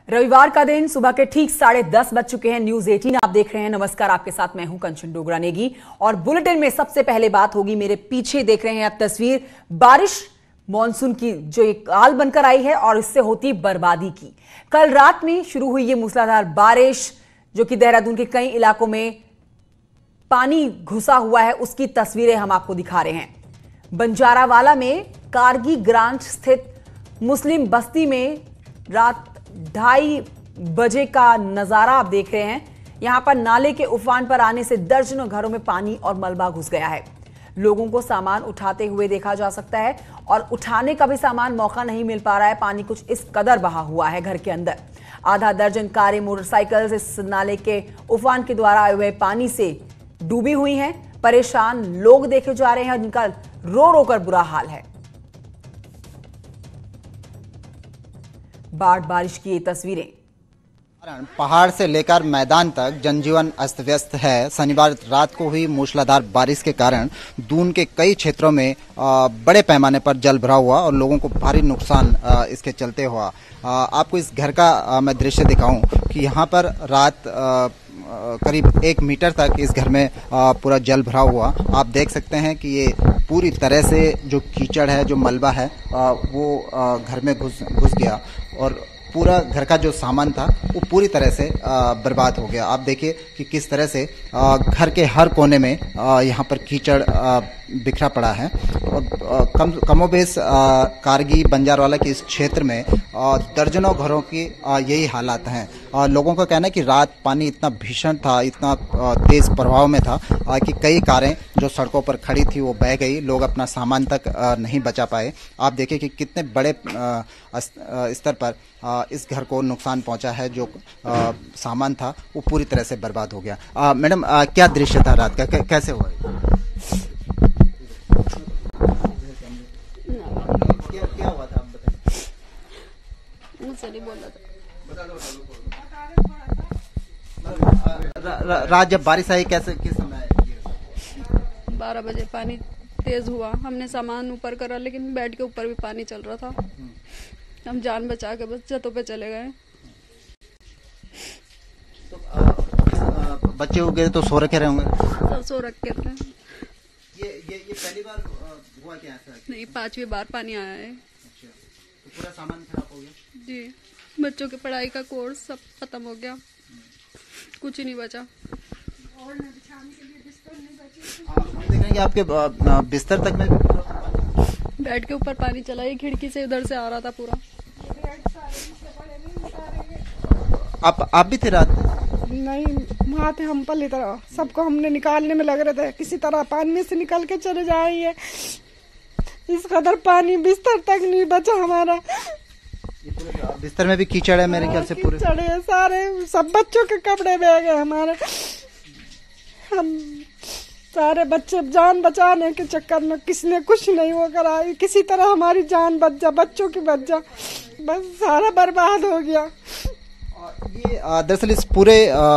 रविवार का दिन सुबह के ठीक 10:30 बज चुके हैं। न्यूज 18 आप देख रहे हैं। नमस्कार, आपके साथ मैं हूं कंचन डोगरा नेगी और बुलेटिन में सबसे पहले बात होगी, मेरे पीछे देख रहे हैं आप तस्वीर, बारिश मॉनसून की जो एक काल बनकर आई है और इससे होती बर्बादी की। कल रात में शुरू हुई ये मूसलाधार बारिश जो कि देहरादून के कई इलाकों में पानी घुसा हुआ है, उसकी तस्वीरें हम आपको दिखा रहे हैं। बंजारावाला में कारगी ग्रांट स्थित मुस्लिम बस्ती में रात 2:30 बजे का नजारा आप देख रहे हैं। यहां पर नाले के उफान पर आने से दर्जनों घरों में पानी और मलबा घुस गया है। लोगों को सामान उठाते हुए देखा जा सकता है और उठाने का भी सामान मौका नहीं मिल पा रहा है। पानी कुछ इस कदर बहा हुआ है घर के अंदर। आधा दर्जन कारें, मोटरसाइकिल इस नाले के उफान के द्वारा आए हुए पानी से डूबी हुई हैं। परेशान लोग देखे जा रहे हैं जिनका रो रो कर बुरा हाल है। बारिश की ये तस्वीरें। पहाड़ से लेकर मैदान तक जनजीवन अस्त व्यस्त है। शनिवार रात को हुई मूसलाधार बारिश के कारण दून के कई क्षेत्रों में बड़े पैमाने पर जल भरा हुआ और लोगों को भारी नुकसान इसके चलते हुआ। आपको इस घर का मैं दृश्य दिखाऊं कि यहाँ पर रात करीब 1 मीटर तक इस घर में पूरा जल भरा हुआ। आप देख सकते हैं कि ये पूरी तरह से जो कीचड़ है, जो मलबा है, वो घर में घुस गया और पूरा घर का जो सामान था वो पूरी तरह से बर्बाद हो गया। आप देखिए कि किस तरह से घर के हर कोने में यहाँ पर कीचड़ बिखरा पड़ा है और कमोबेश कारगी बंजारवाला के इस क्षेत्र में दर्जनों घरों की यही हालात हैं। लोगों का कहना है कि रात पानी इतना भीषण था, इतना तेज प्रभाव में था कि कई कारें जो सड़कों पर खड़ी थी वो बह गई। लोग अपना सामान तक नहीं बचा पाए। आप देखिए कि कितने बड़े स्तर पर इस घर को नुकसान पहुंचा है। जो सामान था वो पूरी तरह से बर्बाद हो गया। मैडम, क्या दृश्य था रात का, कैसे हुआ? क्या हुआ था, आप बताइए। मुझसे नहीं बोला था। रात जब बारिश आई कैसे, किस समय? 12 बजे पानी तेज हुआ। हमने सामान ऊपर करा लेकिन बेड के ऊपर भी पानी चल रहा था। हम जान बचा के बस छतों पे चले गए। तो बच्चे उगे तो सो रखे होंगे? सब सो रखे थे। ये पहली बार हुआ क्या ऐसा? नहीं, 5वीं बार पानी आया है। अच्छा, तो पूरा सामान खराब हो गया? जी, बच्चों की पढ़ाई का कोर्स सब खत्म हो गया, कुछ ही नहीं बचा। और बिछाने के लिए बिस्तर नहीं बचे। हम देख रहे हैं कि आपके बिस्तर तक में बेड के ऊपर पानी चला। ये खिड़की से उधर से आ रहा था पूरा। आप भी थे रात? नहीं, वहाँ थे हम पहले तरह। सबको हमने निकालने में लग रहे थे, किसी तरह पानी में से निकल के चले जाएंगे। इस कदर पानी बिस्तर तक नहीं बचा हमारा। बिस्तर में भी कीचड़ है मेरे ख्याल से पूरे। कीचड़ है सारे, सब बच्चों के कपड़े बह गए हमारे। हम सारे बच्चे जान बचाने के चक्कर में किसी ने कुछ नहीं वो करा। किसी तरह हमारी जान बच जा, बच्चों की बच जा, बस सारा बर्बाद हो गया। ये दरअसल इस पूरे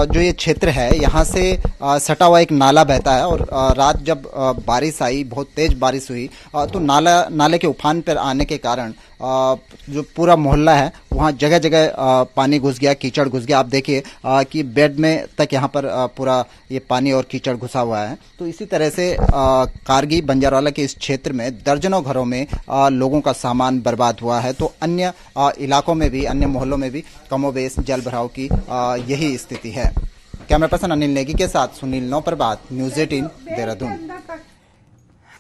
जो ये क्षेत्र है यहाँ से सटा हुआ एक नाला बहता है और रात जब बारिश आई, बहुत तेज बारिश हुई, तो नाले के उफान पर आने के कारण जो पूरा मोहल्ला है वहाँ जगह जगह पानी घुस गया, कीचड़ घुस गया। आप देखिए कि बेड में तक यहाँ पर पूरा ये पानी और कीचड़ घुसा हुआ है। तो इसी तरह से कारगी बंजारवाला के इस क्षेत्र में दर्जनों घरों में लोगों का सामान बर्बाद हुआ है। तो अन्य इलाकों में भी, अन्य मोहल्लों में भी कमोबेश जल भराव की यही स्थिति है। कैमरा पर्सन अनिल नेगी के साथ सुनील नौप्रभात, न्यूज 18 देहरादून।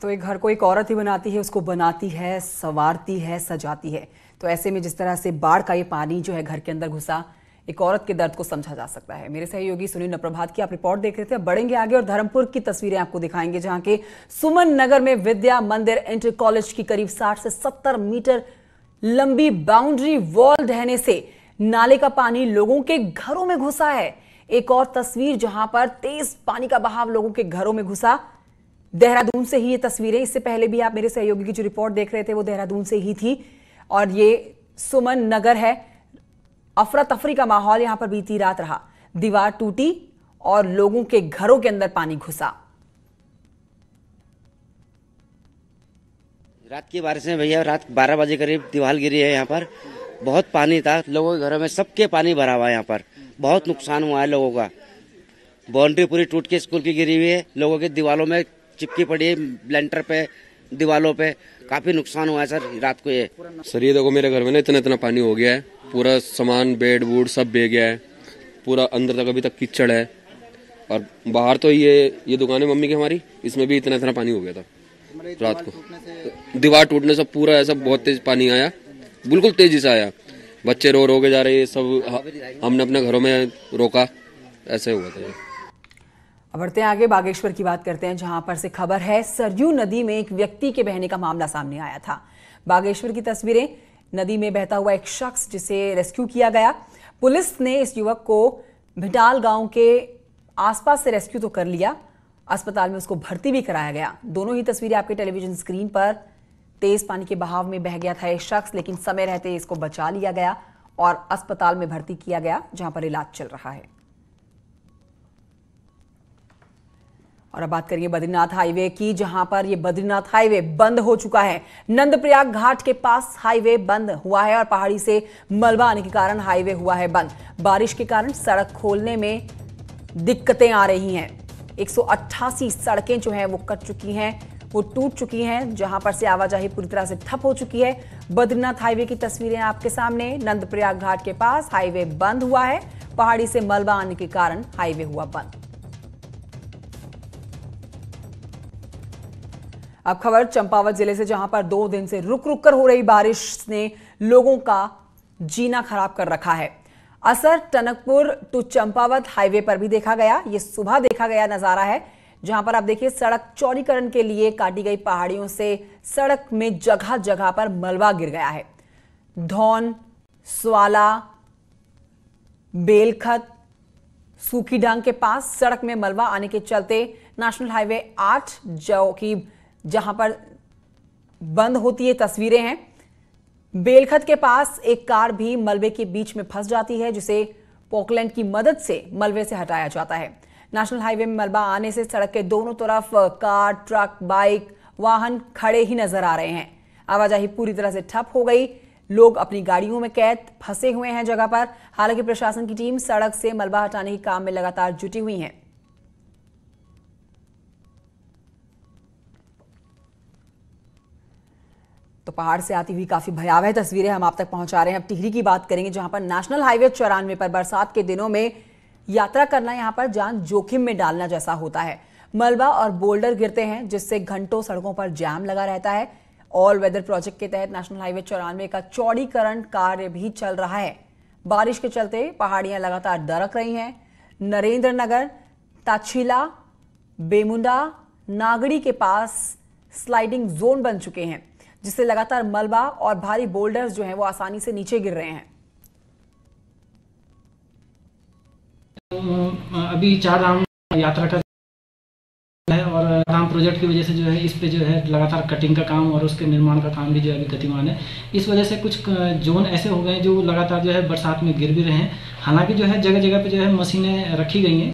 तो एक घर को एक औरत ही बनाती है, उसको बनाती है, संवारती है, सजाती है। तो ऐसे में जिस तरह से बाढ़ का ये पानी जो है घर के अंदर घुसा, एक औरत के दर्द को समझा जा सकता है। मेरे सहयोगी सुनील नौप्रभात की आप रिपोर्ट देख रहे थे। अब बढ़ेंगे आगे और धर्मपुर की तस्वीरें आपको दिखाएंगे, जहां के सुमन नगर में विद्या मंदिर इंटर कॉलेज की करीब 60 से 70 मीटर लंबी बाउंड्री वॉल ढहने से नाले का पानी लोगों के घरों में घुसा है। एक और तस्वीर जहां पर तेज पानी का बहाव लोगों के घरों में घुसा। देहरादून से ही ये तस्वीरें, इससे पहले भी आप मेरे सहयोगी की जो रिपोर्ट देख रहे थे वो देहरादून से ही थी और ये सुमन नगर है। अफरा तफरी का माहौल यहां पर बीती रात रहा। दीवार टूटी और लोगों के घरों के अंदर पानी घुसा। रात की बारिश में भैया, रात 12 बजे करीब दीवार गिरी है यहाँ पर बहुत पानी था, लोगों के घरों में सबके पानी भरा हुआ है। यहाँ पर बहुत नुकसान हुआ है लोगों का। बाउंड्री पूरी टूट के स्कूल की गिरी हुई है, लोगों की दीवारों में चिपकी पड़ी है, लेंटर पे, दीवारों पे काफी नुकसान हुआ है सर रात को। ये सर ये देखो मेरे घर में ना इतना पानी हो गया है, पूरा सामान बेड वुड सब बह गया है, पूरा अंदर तक अभी तक कीचड़ है। और बाहर तो ये दुकान है मम्मी की हमारी, इसमें भी इतना पानी हो गया था रात को। दीवार टूटने से पूरा ऐसा बहुत तेज पानी आया, बिल्कुल तेजी से आया। बच्चे रो के जा रहे, सब हमने अपने घरों में रोका, ऐसे हुआ था। अब बढ़ते हैं आगे, बागेश्वर की बात करते हैं, जहां पर से खबर है सरयू नदी में एक व्यक्ति के बहने का मामला सामने आया था। बागेश्वर की तस्वीरें, नदी में बहता हुआ एक शख्स जिसे रेस्क्यू किया गया। पुलिस ने इस युवक को भिटाल गांव के आसपास से रेस्क्यू तो कर लिया, अस्पताल में उसको भर्ती भी कराया गया। दोनों ही तस्वीरें आपके टेलीविजन स्क्रीन पर। तेज पानी के बहाव में बह गया था एक शख्स, लेकिन समय रहते इसको बचा लिया गया और अस्पताल में भर्ती किया गया, जहां पर इलाज चल रहा है। और अब बात करेंगे बद्रीनाथ हाईवे की, जहां पर यह बद्रीनाथ हाईवे बंद हो चुका है। नंदप्रयाग घाट के पास हाईवे बंद हुआ है और पहाड़ी से मलबा आने के कारण हाईवे हुआ है बंद। बारिश के कारण सड़क खोलने में दिक्कतें आ रही हैं। 188 सड़कें जो हैं वो कट चुकी हैं, वो टूट चुकी हैं, जहां पर से आवाजाही पूरी तरह से ठप हो चुकी है। बद्रीनाथ हाईवे की तस्वीरें आपके सामने। नंदप्रयाग घाट के पास हाईवे बंद हुआ है, पहाड़ी से मलबा आने के कारण हाईवे हुआ बंद। अब खबर चंपावत जिले से, जहां पर 2 दिन से रुक रुक कर हो रही बारिश ने लोगों का जीना खराब कर रखा है। असर टनकपुर टू चंपावत हाईवे पर भी देखा गया। ये सुबह देखा गया नजारा है, जहां पर आप देखिए सड़क चौड़ीकरण के लिए काटी गई पहाड़ियों से सड़क में जगह जगह पर मलबा गिर गया है। धौन, स्वाला, बेलखत, सूखी डांग के पास सड़क में मलबा आने के चलते नेशनल हाईवे 8 जो कि जहां पर बंद होती है तस्वीरें हैं। बेलखत के पास एक कार भी मलबे के बीच में फंस जाती है, जिसे पोकलैंड की मदद से मलबे से हटाया जाता है। नेशनल हाईवे में मलबा आने से सड़क के दोनों तरफ कार, ट्रक, बाइक, वाहन खड़े ही नजर आ रहे हैं। आवाजाही पूरी तरह से ठप हो गई, लोग अपनी गाड़ियों में कैद फंसे हुए हैं जगह पर। हालांकि प्रशासन की टीम सड़क से मलबा हटाने के काम में लगातार जुटी हुई है। तो पहाड़ से आती हुई काफी भयावह तस्वीरें हम आप तक पहुंचा रहे हैं। अब टिहरी की बात करेंगे, जहां पर नेशनल हाईवे 94 पर बरसात के दिनों में यात्रा करना यहां पर जान जोखिम में डालना जैसा होता है। मलबा और बोल्डर गिरते हैं, जिससे घंटों सड़कों पर जाम लगा रहता है। ऑल वेदर प्रोजेक्ट के तहत नेशनल हाईवे 94 का चौड़ीकरण कार्य भी चल रहा है। बारिश के चलते पहाड़ियां लगातार दरक रही हैं। नरेंद्र नगर, ताछीला, बेमुंडा, नागड़ी के पास स्लाइडिंग जोन बन चुके हैं, जिससे लगातार मलबा और भारी बोल्डर्स जो हैं वो आसानी से नीचे गिर रहे हैं। अभी 4 धाम यात्रा का है और धाम प्रोजेक्ट की वजह से जो है इस पे जो है लगातार कटिंग का काम और उसके निर्माण का काम भी जो है अभी गतिमान है। इस वजह से कुछ जोन ऐसे हो गए जो लगातार जो है बरसात में गिर भी रहे हैं। हालांकि जो है जगह जगह पे जो है मशीनें रखी गई हैं।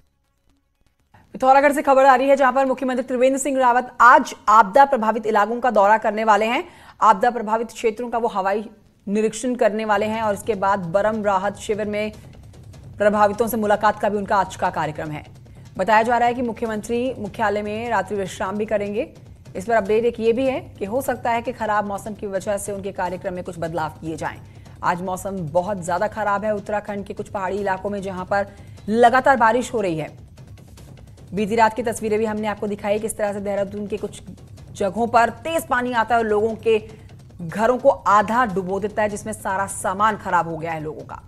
पिथौरागढ़ से खबर आ रही है, जहां पर मुख्यमंत्री त्रिवेंद्र सिंह रावत आज आपदा प्रभावित इलाकों का दौरा करने वाले हैं। आपदा प्रभावित क्षेत्रों का वो हवाई निरीक्षण करने वाले हैं और इसके बाद बरम राहत शिविर में प्रभावितों से मुलाकात का भी उनका आज का कार्यक्रम है। बताया जा रहा है कि मुख्यमंत्री मुख्यालय में रात्रि विश्राम भी करेंगे। इस पर अपडेट एक ये भी है कि हो सकता है कि खराब मौसम की वजह से उनके कार्यक्रम में कुछ बदलाव किए जाएं। आज मौसम बहुत ज्यादा खराब है उत्तराखंड के कुछ पहाड़ी इलाकों में, जहां पर लगातार बारिश हो रही है। बीती रात की तस्वीरें भी हमने आपको दिखाई, किस तरह से देहरादून के कुछ जगहों पर तेज पानी आता है और लोगों के घरों को आधा डुबो देता है, जिसमें सारा सामान खराब हो गया है लोगों का।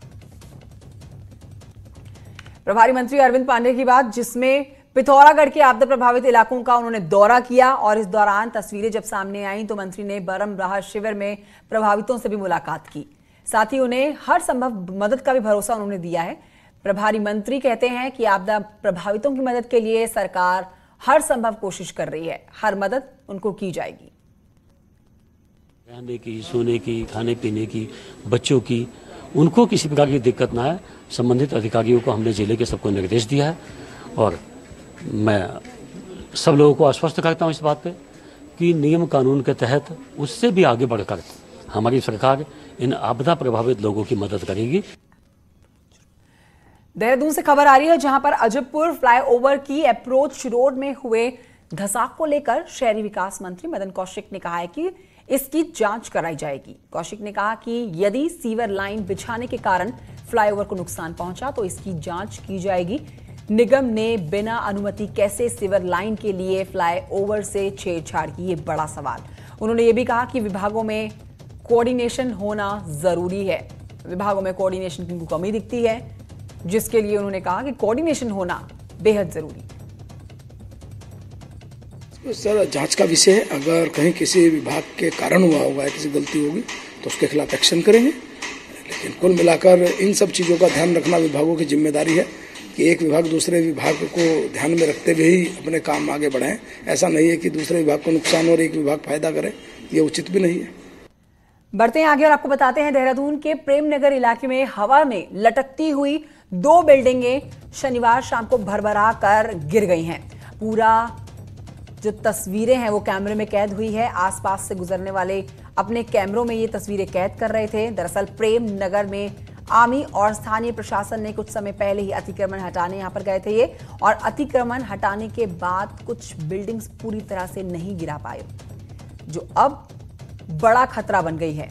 प्रभारी मंत्री अरविंद पांडे की बात, जिसमें पिथौरागढ़ के आपदा प्रभावित इलाकों का उन्होंने दौरा किया और इस दौरान तस्वीरें जब सामने आई तो मंत्री ने बरम राहत शिविर में प्रभावितों से भी मुलाकात की। साथ ही उन्हें हर संभव मदद का भी भरोसा उन्होंने दिया है। प्रभारी मंत्री कहते हैं कि आपदा प्रभावितों की मदद के लिए सरकार हर संभव कोशिश कर रही है, हर मदद उनको की जाएगी। रहने की, सोने की, खाने पीने की, बच्चों की, उनको किसी प्रकार की दिक्कत ना है। संबंधित अधिकारियों को हमने जिले के सबको निर्देश दिया है और मैं सब लोगों को आश्वस्त करता हूं इस बात पे कि नियम कानून के तहत उससे भी आगे बढ़कर हमारी सरकार इन आपदा प्रभावित लोगों की मदद करेगी। देहरादून से खबर आ रही है, जहां पर अजबपुर फ्लाईओवर की अप्रोच रोड में हुए धंसाक को लेकर शहरी विकास मंत्री मदन कौशिक ने कहा है कि इसकी जांच कराई जाएगी। कौशिक ने कहा कि यदि सीवर लाइन बिछाने के कारण फ्लाईओवर को नुकसान पहुंचा तो इसकी जांच की जाएगी। निगम ने बिना अनुमति कैसे सीवर लाइन के लिए फ्लाईओवर से छेड़छाड़ की, ये बड़ा सवाल। उन्होंने ये भी कहा कि विभागों में कोऑर्डिनेशन होना जरूरी है। विभागों में कोऑर्डिनेशन की कमी दिखती है, जिसके लिए उन्होंने कहा कि कोऑर्डिनेशन होना बेहद जरूरी है। सर, जांच का विषय है। अगर कहीं किसी विभाग के कारण हुआ होगा, किसी गलती होगी तो उसके खिलाफ एक्शन करेंगे। लेकिन कुल मिलाकर इन सब चीज़ों का ध्यान रखना विभागों की जिम्मेदारी है कि एक विभाग दूसरे विभाग को ध्यान में रखते हुए ही अपने काम आगे बढ़ाएं। ऐसा नहीं है कि दूसरे विभाग को नुकसान और एक विभाग फायदा करे, ये उचित भी नहीं है। बढ़ते हैं आगे और आपको बताते हैं, देहरादून के प्रेम नगर इलाके में हवा में लटकती हुई 2 बिल्डिंगें शनिवार शाम को भरभरा कर गिर गई हैं। पूरा जो तस्वीरें हैं वो कैमरे में कैद हुई है। आसपास से गुजरने वाले अपने कैमरों में ये तस्वीरें कैद कर रहे थे। दरअसल प्रेम नगर में आर्मी और स्थानीय प्रशासन ने कुछ समय पहले ही अतिक्रमण हटाने यहां पर गए थे ये, और अतिक्रमण हटाने के बाद कुछ बिल्डिंग्स पूरी तरह से नहीं गिरा पाए, जो अब बड़ा खतरा बन गई है।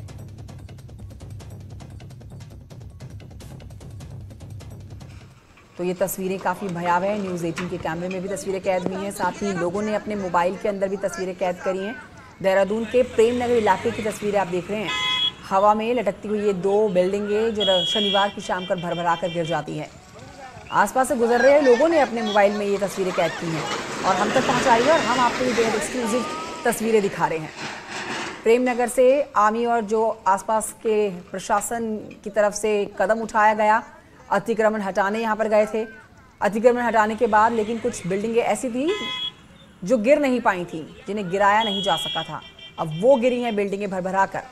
तो ये तस्वीरें काफी भयावह है। न्यूज़ 18 के कैमरे में भी तस्वीरें कैद हुई हैं, साथ ही लोगों ने अपने मोबाइल के अंदर भी तस्वीरें कैद करी हैं। देहरादून के प्रेम नगर इलाके की तस्वीरें आप देख रहे हैं। हवा में लटकती हुई ये 2 बिल्डिंगें जो शनिवार की शाम कर भरभरा कर गिर जाती हैं। आसपास से गुजर रहे लोगों ने अपने मोबाइल में ये तस्वीरें कैद की हैं और हम तक पहुंचाई है, और हम आपको ये बेहद एक्सक्लूसिव तस्वीरें दिखा रहे हैं। प्रेम नगर से आर्मी और जो आसपास के प्रशासन की तरफ से कदम उठाया गया, अतिक्रमण हटाने यहाँ पर गए थे। अतिक्रमण हटाने के बाद लेकिन कुछ बिल्डिंगें ऐसी थी जो गिर नहीं पाई थी, जिन्हें गिराया नहीं जा सका था। अब वो गिरी हैं बिल्डिंगें भरभरा कर,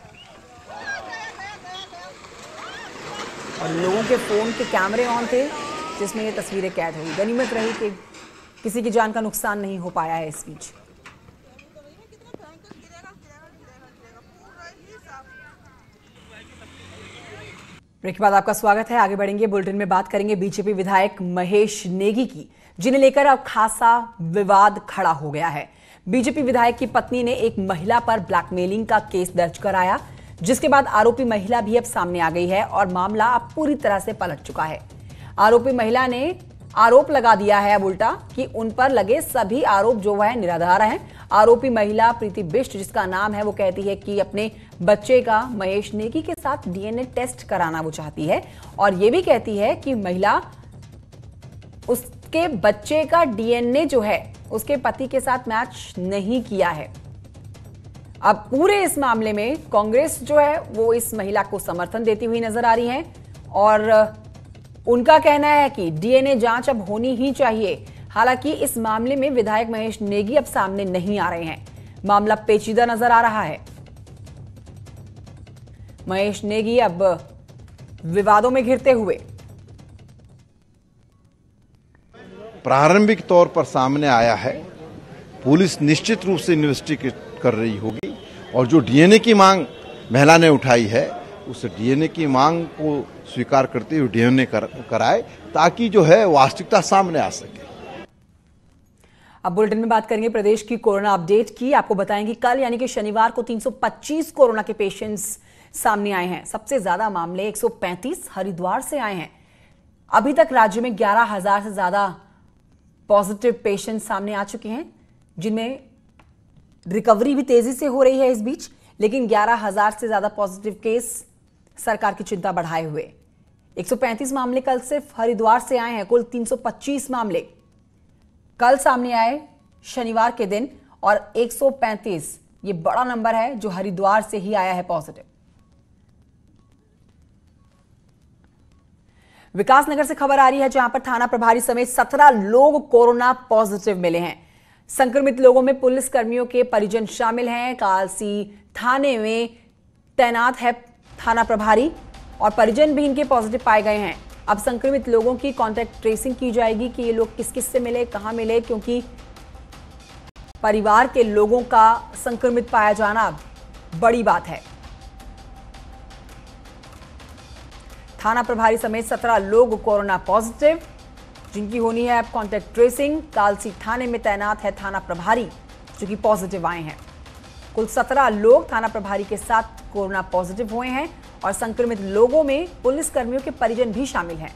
और लोगों के फोन के कैमरे ऑन थे जिसमें ये तस्वीरें कैद हुई। गनीमत रही कि किसी की जान का नुकसान नहीं हो पाया है। इस बीच ब्रेक के बाद आपका स्वागत है। आगे बढ़ेंगे, बुलेटिन में बात करेंगे बीजेपी विधायक महेश नेगी की, जिन्हें लेकर अब खासा विवाद खड़ा हो गया है। बीजेपी विधायक की पत्नी ने एक महिला पर ब्लैकमेलिंग का केस दर्ज कराया, जिसके बाद आरोपी महिला भी अब सामने आ गई है और मामला अब पूरी तरह से पलट चुका है। आरोपी महिला ने आरोप लगा दिया है अब उल्टा कि उन पर लगे सभी आरोप जो वह निराधार हैं। आरोपी महिला प्रीति बिष्ट, जिसका नाम है, वो कहती है कि अपने बच्चे का महेश नेगी के साथ डीएनए टेस्ट कराना वो चाहती है, और ये भी कहती है कि महिला उसके बच्चे का डीएनए जो है उसके पति के साथ मैच नहीं किया है। अब पूरे इस मामले में कांग्रेस जो है वो इस महिला को समर्थन देती हुई नजर आ रही है, और उनका कहना है कि डीएनए जांच अब होनी ही चाहिए। हालांकि इस मामले में विधायक महेश नेगी अब सामने नहीं आ रहे हैं। मामला पेचीदा नजर आ रहा है। महेश नेगी अब विवादों में घिरते हुए प्रारंभिक तौर पर सामने आया है। पुलिस निश्चित रूप से इन्वेस्टिगेट कर रही होगी, और जो डीएनए की मांग महिला ने उठाई है उस डीएनए की मांग को स्वीकार करते हुए डीएनए कराए, ताकि जो है वास्तविकता सामने आ सके। अब बुलेटिन में बात करेंगे प्रदेश की कोरोना अपडेट की। आपको बताएंगे कल यानी कि शनिवार को 325 कोरोना के पेशेंट्स सामने आए हैं। सबसे ज्यादा मामले 135 हरिद्वार से आए हैं। अभी तक राज्य में 11,000 से ज्यादा पॉजिटिव पेशेंट सामने आ चुके हैं, जिनमें रिकवरी भी तेजी से हो रही है इस बीच, लेकिन 11,000 से ज्यादा पॉजिटिव केस सरकार की चिंता बढ़ाए हुए। 135 मामले कल सिर्फ हरिद्वार से आए हैं। कुल 325 मामले कल सामने आए शनिवार के दिन, और 135 ये बड़ा नंबर है जो हरिद्वार से ही आया है पॉजिटिव। विकासनगर से खबर आ रही है, जहां पर थाना प्रभारी समेत 17 लोग कोरोना पॉजिटिव मिले हैं। संक्रमित लोगों में पुलिस कर्मियों के परिजन शामिल हैं। कालसी थाने में तैनात है थाना प्रभारी, और परिजन भी इनके पॉजिटिव पाए गए हैं। अब संक्रमित लोगों की कॉन्टैक्ट ट्रेसिंग की जाएगी कि ये लोग किस किस से मिले, कहां मिले, क्योंकि परिवार के लोगों का संक्रमित पाया जाना बड़ी बात है। थाना प्रभारी समेत 17 लोग कोरोना पॉजिटिव, जिनकी होनी है अब कॉन्टैक्ट ट्रेसिंग। कालसी थाने में तैनात है थाना प्रभारी जो कि पॉजिटिव आए हैं। कुल 17 लोग थाना प्रभारी के साथ कोरोना पॉजिटिव हुए हैं और संक्रमित लोगों में पुलिस कर्मियों के परिजन भी शामिल हैं।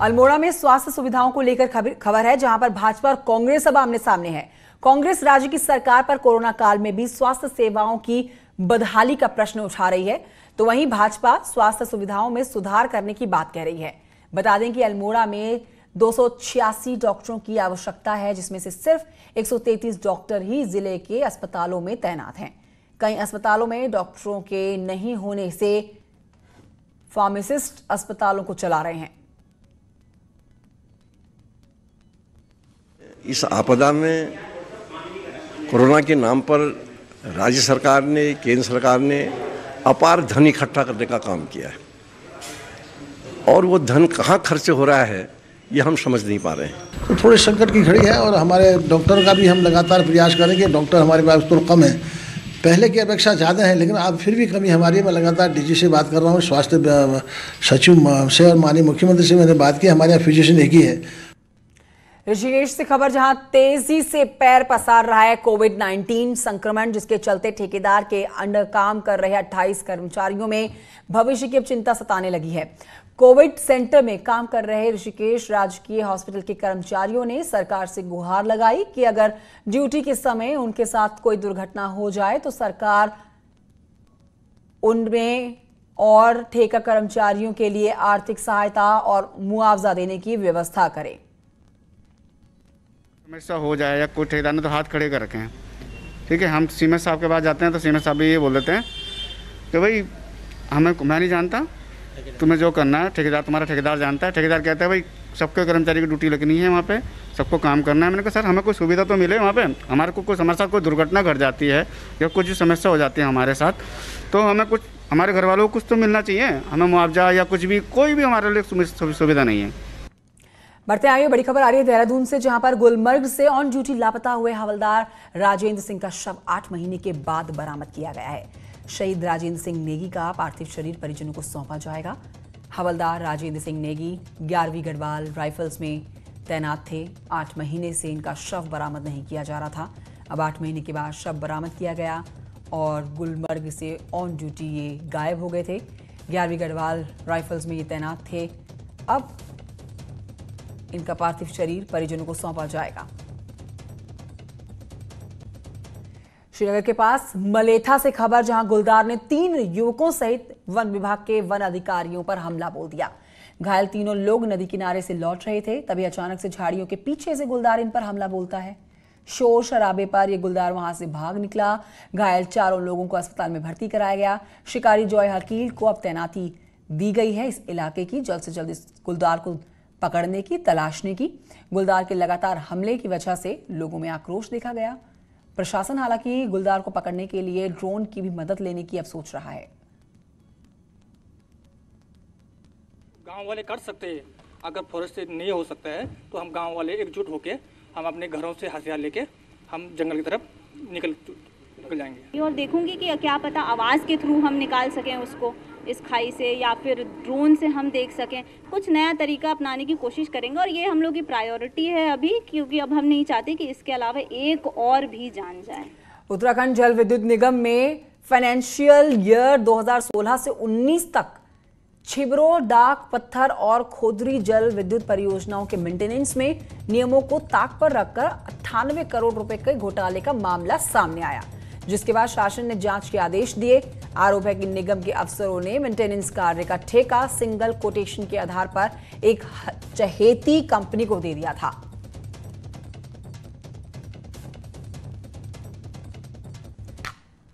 अल्मोड़ा में स्वास्थ्य सुविधाओं को लेकर खबर है, जहां पर भाजपा और कांग्रेस अब आमने सामने है। कांग्रेस राज्य की सरकार पर कोरोना काल में भी स्वास्थ्य सेवाओं की बदहाली का प्रश्न उठा रही है, तो वहीं भाजपा स्वास्थ्य सुविधाओं में सुधार करने की बात कह रही है। बता दें कि अल्मोड़ा में 286 डॉक्टरों की आवश्यकता है, जिसमें से सिर्फ 133 डॉक्टर ही जिले के अस्पतालों में तैनात हैं। कई अस्पतालों में डॉक्टरों के नहीं होने से फार्मासिस्ट अस्पतालों को चला रहे हैं। इस आपदा में कोरोना के नाम पर राज्य सरकार ने, केंद्र सरकार ने अपार धन इकट्ठा करने का काम किया है, और वो धन कहाँ खर्च हो रहा है ये हम समझ नहीं पा रहे हैं। तो थोड़े संकट की घड़ी है, और हमारे डॉक्टर का भी हम लगातार प्रयास करेंगे। डॉक्टर हमारे पास तो कम है, पहले की अपेक्षा ज़्यादा है, लेकिन अब फिर भी कमी हमारी। मैं लगातार डीजी से बात कर रहा हूँ, स्वास्थ्य सचिव से और माननीय मुख्यमंत्री से मैंने बात की। हमारे यहाँ फिजिशियन एक ही है। ऋषिकेश से खबर, जहां तेजी से पैर पसार रहा है कोविड-19 संक्रमण, जिसके चलते ठेकेदार के अंडर काम कर रहे 28 कर्मचारियों में भविष्य की अब चिंता सताने लगी है। कोविड सेंटर में काम कर रहे ऋषिकेश राजकीय हॉस्पिटल के कर्मचारियों ने सरकार से गुहार लगाई कि अगर ड्यूटी के समय उनके साथ कोई दुर्घटना हो जाए तो सरकार उनमें और ठेका कर्मचारियों के लिए आर्थिक सहायता और मुआवजा देने की व्यवस्था करे। समस्या हो जाए या कोई ठेकेदार ने तो हाथ खड़े कर रखे हैं, ठीक है। हम सीएमएस साहब के पास जाते हैं तो सीएमएस साहब भी ये बोल देते हैं कि भाई मैं नहीं जानता, तुम्हें जो करना है ठेकेदार, तुम्हारा ठेकेदार जानता है। ठेकेदार कहता है भाई सबके कर्मचारी की ड्यूटी लगनी है, वहाँ पे सबको काम करना है। मैंने कहा सर हमें कोई सुविधा तो मिले वहाँ पे, हमारे को कुछ हमारे साथ कोई दुर्घटना घट जाती है या कुछ समस्या हो जाती है हमारे साथ, तो हमें कुछ, हमारे घर वालों को कुछ तो मिलना चाहिए, हमें मुआवजा या कुछ भी, कोई भी हमारे लिए सुविधा नहीं है। बढ़ते आगे बड़ी खबर आ रही है देहरादून से, जहां पर गुलमर्ग से ऑन ड्यूटी लापता हुए हवलदार राजेंद्र सिंह का शव 8 महीने के बाद बरामद किया गया है। शहीद राजेंद्र सिंह नेगी का पार्थिव शरीर परिजनों को सौंपा जाएगा। हवलदार राजेंद्र सिंह नेगी 11वीं गढ़वाल राइफल्स में तैनात थे। 8 महीने से इनका शव बरामद नहीं किया जा रहा था। अब 8 महीने के बाद शव बरामद किया गया और गुलमर्ग से ऑन ड्यूटी ये गायब हो गए थे। 11वीं गढ़वाल राइफल्स में ये तैनात थे। अब इनका पार्थिव शरीर परिजनों को सौंपा जाएगा। श्रीनगर के पास मलेथा से खबर, जहां गुलदार ने 3 युवकों सहित वन विभाग के वन अधिकारियों पर हमला बोल दिया। घायल तीनों लोग नदी किनारे से लौट रहे थे, तभी अचानक से झाड़ियों के पीछे से गुलदार इन पर हमला बोलता है। शोर शराबे पर यह गुलदार वहां से भाग निकला। घायल 4 लोगों को अस्पताल में भर्ती कराया गया। शिकारी जॉय हकील को अब तैनाती दी गई है इस इलाके की, जल्द से जल्द इस गुलदार को पकड़ने की, तलाशने की। गुलदार के लगातार हमले की वजह से लोगों में आक्रोश देखा गया। प्रशासन हालांकि गुलदार को पकड़ने के लिए ड्रोन की भी मदद लेने की अब सोच रहा है। गांव वाले कर सकते हैं, अगर फॉरेस्ट से नहीं हो सकता है तो हम गांव वाले एकजुट होकर हम अपने घरों से हथियार लेके हम जंगल की तरफ निकल जाएंगे। और देखूंगी कि क्या पता आवाज़ के थ्रू हम निकाल सकें उसको इस खाई से, या फिर ड्रोन से हम देख सकें। कुछ नया तरीका अपनाने की कोशिश करेंगे और ये हम लोग की प्रायोरिटी है अभी, क्योंकि अब हम नहीं चाहते कि इसके अलावा एक और भी जान जाए। उत्तराखंड जल विद्युत निगम में फाइनेंशियल ईयर 2016 से 19 तक छिबरो, डाक पत्थर और खोदरी जल विद्युत परियोजनाओं के मेंटेनेंस में नियमों को ताक पर रखकर 98 करोड़ रुपए के घोटाले का मामला सामने आया, जिसके बाद शासन ने जांच के आदेश दिए। आरोप है कि निगम के अफसरों ने मेंटेनेंस कार्य का ठेका सिंगल कोटेशन के आधार पर एक चहेती कंपनी को दे दिया था।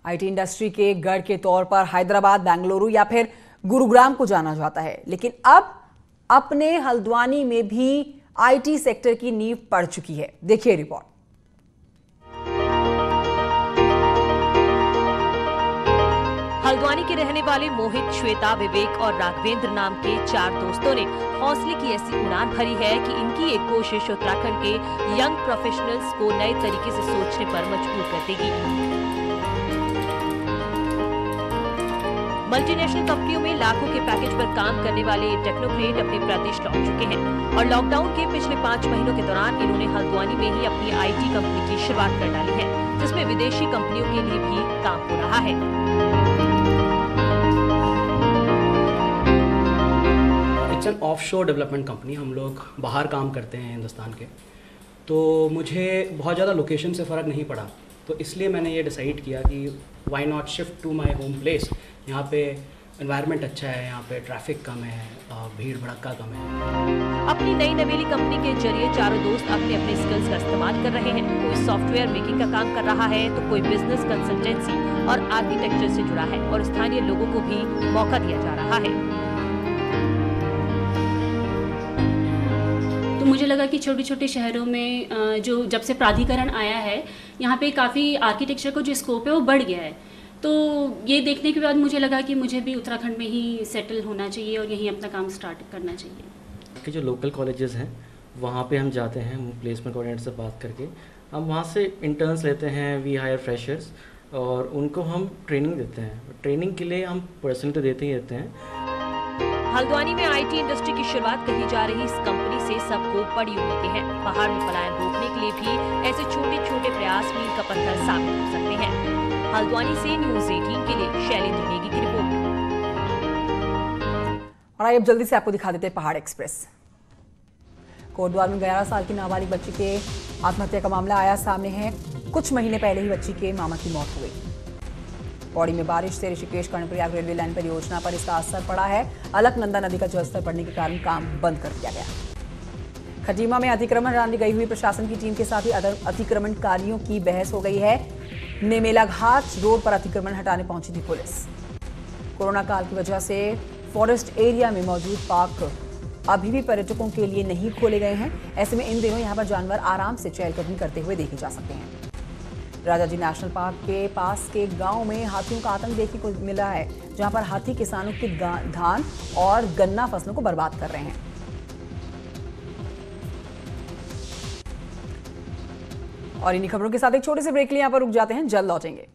आईटी इंडस्ट्री के गढ़ के तौर पर हैदराबाद, बेंगलुरु या फिर गुरुग्राम को जाना जाता है, लेकिन अब अपने हल्द्वानी में भी आईटी सेक्टर की नींव पड़ चुकी है। देखिए रिपोर्ट। हल्द्वानी के रहने वाले मोहित, श्वेता, विवेक और राघवेंद्र नाम के 4 दोस्तों ने हौसले की ऐसी उड़ान भरी है कि इनकी एक कोशिश उत्तराखंड के यंग प्रोफेशनल्स को नए तरीके से सोचने पर मजबूर कर देगी। मल्टीनेशनल कंपनियों में लाखों के पैकेज पर काम करने वाले ये टेक्नोक्रेट अपने प्रदेश लौट चुके हैं और लॉकडाउन के पिछले 5 महीनों के दौरान इन्होंने हल्द्वानी में ही अपनी IT कंपनी की शुरुआत कर डाली है, जिसमें विदेशी कंपनियों के लिए भी काम हो रहा है। It's an offshore development company, हम लोग बाहर काम करते हैं हिंदुस्तान के, तो मुझे बहुत ज़्यादा लोकेशन से फ़र्क नहीं पड़ा, तो इसलिए मैंने ये डिसाइड किया कि why not shift to my home place. यहाँ पे एनवायरनमेंट अच्छा है, यहाँ पे ट्रैफिक कम है, भीड़ भड़क्का कम है। अपनी नई नवेली कंपनी के जरिए चारों दोस्त अपने अपने स्किल्स का इस्तेमाल कर रहे हैं। कोई सॉफ्टवेयर मेकिंग का काम कर रहा है तो कोई बिजनेस कंसल्टेंसी और आर्किटेक्चर से जुड़ा है और स्थानीय लोगों को भी मौका दिया जा रहा है। तो मुझे लगा कि छोटे छोटे शहरों में जो जब से प्राधिकरण आया है, यहाँ पे काफ़ी आर्किटेक्चर का जो स्कोप है वो बढ़ गया है। तो ये देखने के बाद मुझे लगा कि मुझे भी उत्तराखंड में ही सेटल होना चाहिए और यहीं अपना काम स्टार्ट करना चाहिए। कि जो लोकल कॉलेजेस हैं वहाँ पे हम जाते हैं, प्लेसमेंट कोऑर्डिनेटर से बात करके हम वहाँ से इंटर्न्स लेते हैं, वी हायर फ्रेशर्स और उनको हम ट्रेनिंग देते हैं। ट्रेनिंग के लिए हम पर्सनली तो देते ही रहते हैं। हल्द्वानी में IT इंडस्ट्री की शुरुआत कही जा रही इस कंपनी से सबको बड़ी उम्मीदें हैं। पहाड़ में पलायन रोकने के लिए भी ऐसे छोटे छोटे प्रयास मील का पत्थर साबित हो सकते हैं। हल्द्वानी से न्यूज़ 18 के लिए शैलेंद्र नेगी की रिपोर्ट। और आइए अब जल्दी से आपको दिखा देते हैं पहाड़ एक्सप्रेस। कोटद्वार में 11 साल की नाबालिग बच्ची के आत्महत्या का मामला आया सामने है। कुछ महीने पहले ही बच्ची के मामा की मौत हो गई। पौड़ी में बारिश से ऋषिकेश कर्णप्रयाग रेलवे लाइन परियोजना पर इसका असर पड़ा है। अलकनंदा नदी का जलस्तर बढ़ने के कारण काम बंद कर दिया गया। खटीमा में अतिक्रमण हटाने गई हुई प्रशासन की टीम के साथ ही अतिक्रमणकारियों की बहस हो गई है। नेमेला घाट रोड पर अतिक्रमण हटाने पहुंची थी पुलिस। कोरोना काल की वजह से फॉरेस्ट एरिया में मौजूद पार्क अभी भी पर्यटकों के लिए नहीं खोले गए हैं। ऐसे में इन दिनों यहां पर जानवर आराम से चहलकदमी करते हुए देखे जा सकते हैं। राजाजी नेशनल पार्क के पास के गांव में हाथियों का आतंक देखने को मिला है, जहां पर हाथी किसानों की धान और गन्ना फसलों को बर्बाद कर रहे हैं। और इन्हीं खबरों के साथ एक छोटे से ब्रेक लिए यहां पर रुक जाते हैं, जल्द लौटेंगे।